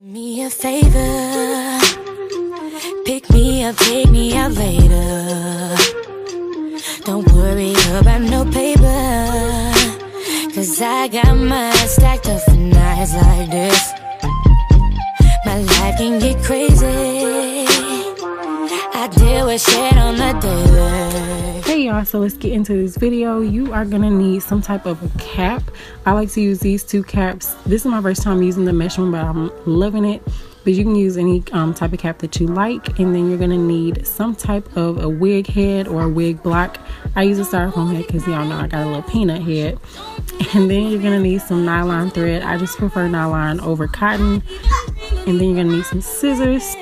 Me a favor, pick me up, take me out later. Don't worry about no paper, cause I got mine stacked up for nights like this. My life can get crazy, I deal with shit on the daily. Hey y'all, so let's get into this video. You are gonna need some type of a cap. I like to use these two caps. This is my first time using the mesh one, but I'm loving it. But you can use any type of cap that you like. And then you're gonna need some type of a wig head or a wig block. I use a styrofoam head because y'all know I got a little peanut head. And then you're gonna need some nylon thread. I just prefer nylon over cotton. And then you're gonna need some scissors.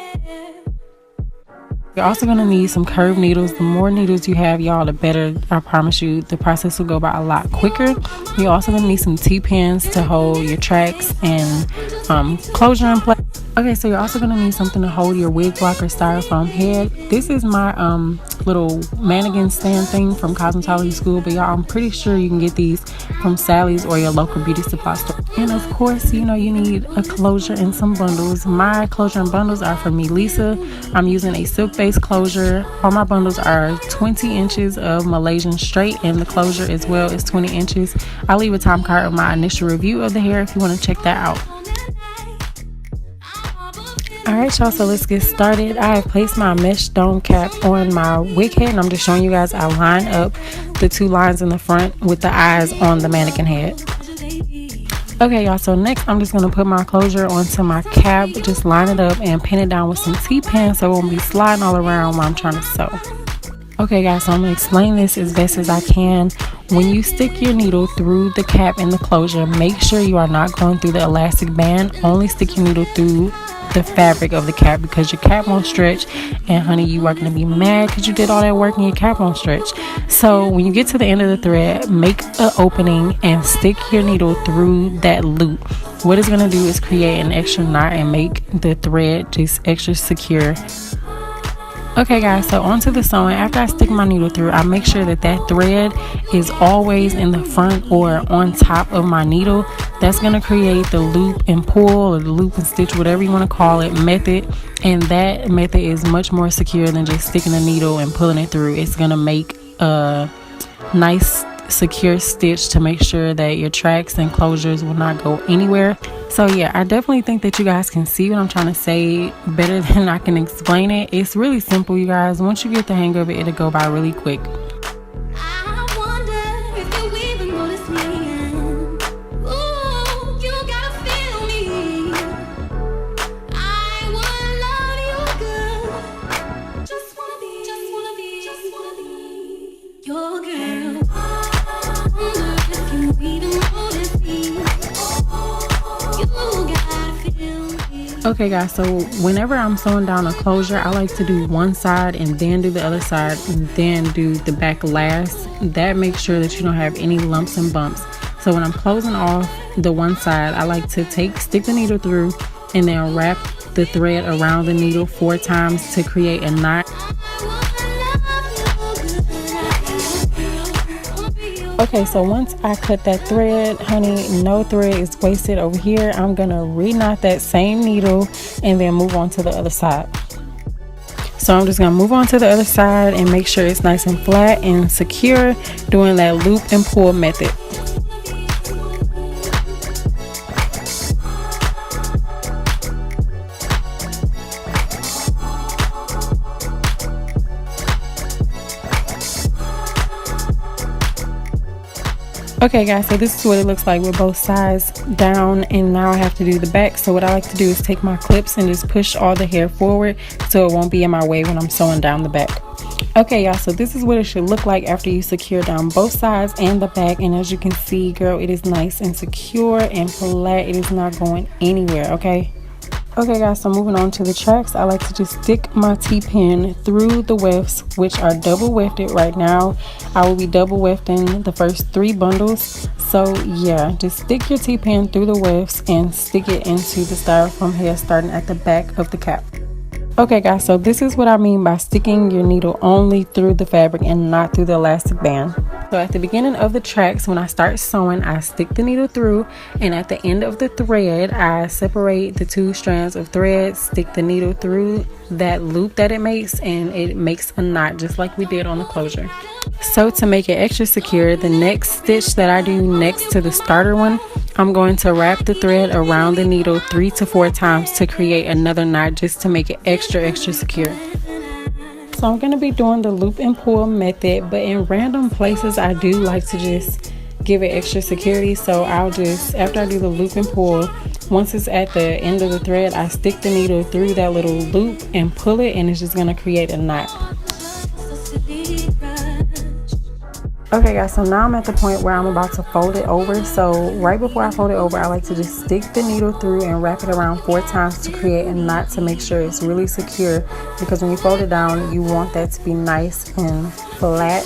You're also going to need some curved needles. The more needles you have, y'all, the better. I promise you, the process will go by a lot quicker. You're also going to need some T-pins to hold your tracks and closure in place. Okay, so you're also going to need something to hold your wig block or styrofoam head. This is my little mannequin stand thing from cosmetology school, but y'all, I'm pretty sure you can get these from Sally's or your local beauty supply store. And of course, you know, you need a closure and some bundles. My closure and bundles are from me, Lisa. I'm using a silk base closure. All my bundles are 20 inches of Malaysian Straight, and the closure as well is 20 inches. I'll leave a time card of my initial review of the hair if you want to check that out. Alright y'all, so let's get started. I have placed my mesh dome cap on my wig head, and I'm just showing you guys I line up the two lines in the front with the eyes on the mannequin head. Okay y'all, so next I'm just going to put my closure onto my cap, just line it up and pin it down with some T-pins so it won't be sliding all around while I'm trying to sew. Okay guys, so I'm going to explain this as best as I can. When you stick your needle through the cap and the closure, make sure you are not going through the elastic band. Only stick your needle through the fabric of the cap, because your cap won't stretch, and honey, you are going to be mad because you did all that work and your cap won't stretch. So when you get to the end of the thread, make an opening and stick your needle through that loop. What it's going to do is create an extra knot and make the thread just extra secure. Okay guys, so onto the sewing. After I stick my needle through, I make sure that that thread is always in the front or on top of my needle. That's going to create the loop and pull, or the loop and stitch, whatever you want to call it, method. And that method is much more secure than just sticking a needle and pulling it through. It's going to make a nice secure stitch to make sure that your tracks and closures will not go anywhere. So yeah, I definitely think that you guys can see what I'm trying to say better than I can explain it. It's really simple, you guys. Once you get the hang of it, it'll go by really quick. Okay guys, so whenever I'm sewing down a closure, I like to do one side and then do the other side and then do the back last. That makes sure that you don't have any lumps and bumps. So when I'm closing off the one side, I like to stick the needle through and then wrap the thread around the needle 4 times to create a knot. Okay, so once I cut that thread, honey, no thread is wasted over here. I'm gonna re-knot that same needle and then move on to the other side. So I'm just gonna move on to the other side and make sure it's nice and flat and secure, doing that loop and pull method. Okay guys, so this is what it looks like with both sides down, and now I have to do the back. So what I like to do is take my clips and just push all the hair forward so it won't be in my way when I'm sewing down the back. Okay y'all, so this is what it should look like after you secure down both sides and the back. And as you can see, girl, it is nice and secure and flat. It is not going anywhere. Okay guys, so moving on to the tracks, I like to just stick my T-pin through the wefts, which are double wefted right now. I will be double wefting the first 3 bundles. So yeah, just stick your T-pin through the wefts and stick it into the styrofoam head starting at the back of the cap. Okay guys, so this is what I mean by sticking your needle only through the fabric and not through the elastic band. So at the beginning of the tracks, when I start sewing, I stick the needle through, and at the end of the thread, I separate the two strands of thread, stick the needle through that loop that it makes, and it makes a knot just like we did on the closure. So to make it extra secure, the next stitch that I do next to the starter one, I'm going to wrap the thread around the needle 3 to 4 times to create another knot just to make it extra secure. So I'm going to be doing the loop and pull method, but in random places I do like to just give it extra security. So I'll just, after I do the loop and pull, once it's at the end of the thread, I stick the needle through that little loop and pull it, and it's just going to create a knot. Okay guys, so now I'm at the point where I'm about to fold it over. So right before I fold it over, I like to just stick the needle through and wrap it around 4 times to create a knot to make sure it's really secure, because when you fold it down, you want that to be nice and flat.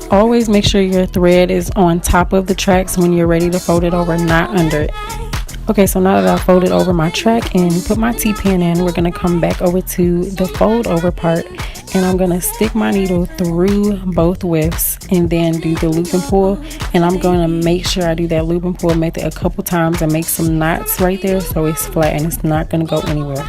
Always make sure your thread is on top of the tracks when you're ready to fold it over, not under it. Okay, so now that I folded over my track and put my T-pin in, we're going to come back over to the fold over part, and I'm going to stick my needle through both widths and then do the loop and pull. And I'm going to make sure I do that loop and pull method a couple times and make some knots right there so it's flat and it's not going to go anywhere.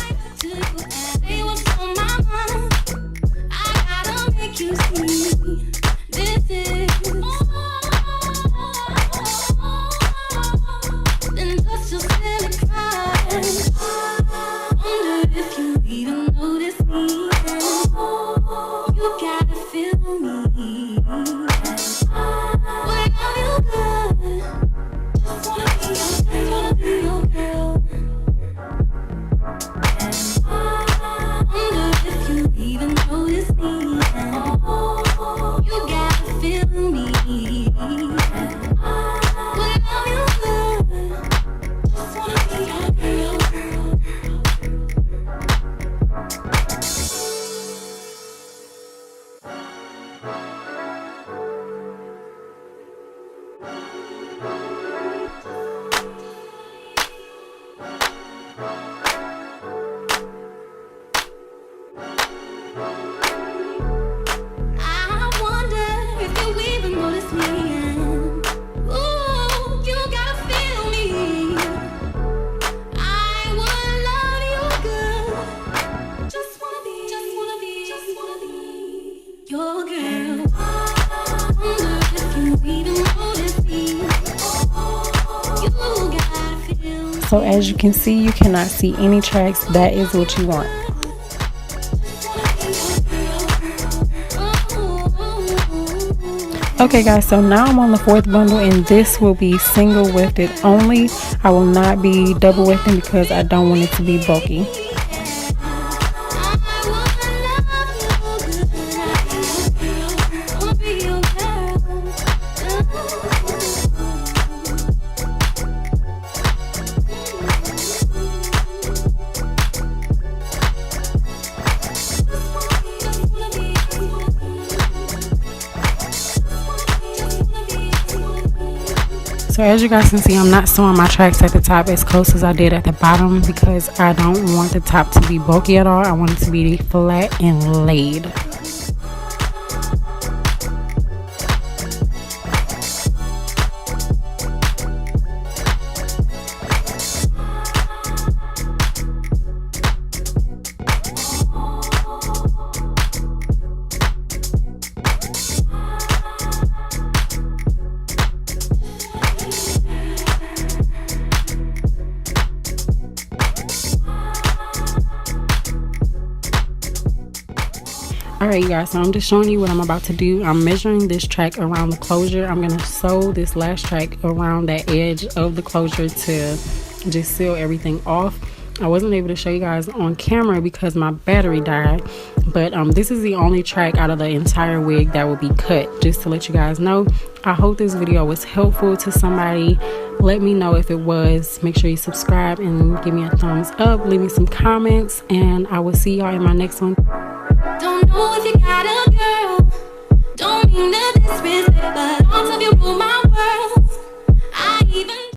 So as you can see, you cannot see any tracks. That is what you want. Okay guys, so now I'm on the 4th bundle, and this will be single wefted only. I will not be double wefting because I don't want it to be bulky. So as you guys can see, I'm not sewing my tracks at the top as close as I did at the bottom because I don't want the top to be bulky at all. I want it to be flat and laid. Alright guys, so I'm just showing you what I'm about to do. I'm measuring this track around the closure. I'm going to sew this last track around that edge of the closure to just seal everything off. I wasn't able to show you guys on camera because my battery died, but this is the only track out of the entire wig that will be cut, just to let you guys know. I hope this video was helpful to somebody. Let me know if it was. Make sure you subscribe and give me a thumbs up, leave me some comments, and I will see y'all in my next one. Don't know if you got a girl, don't mean to disrespect, but all of you rule my world.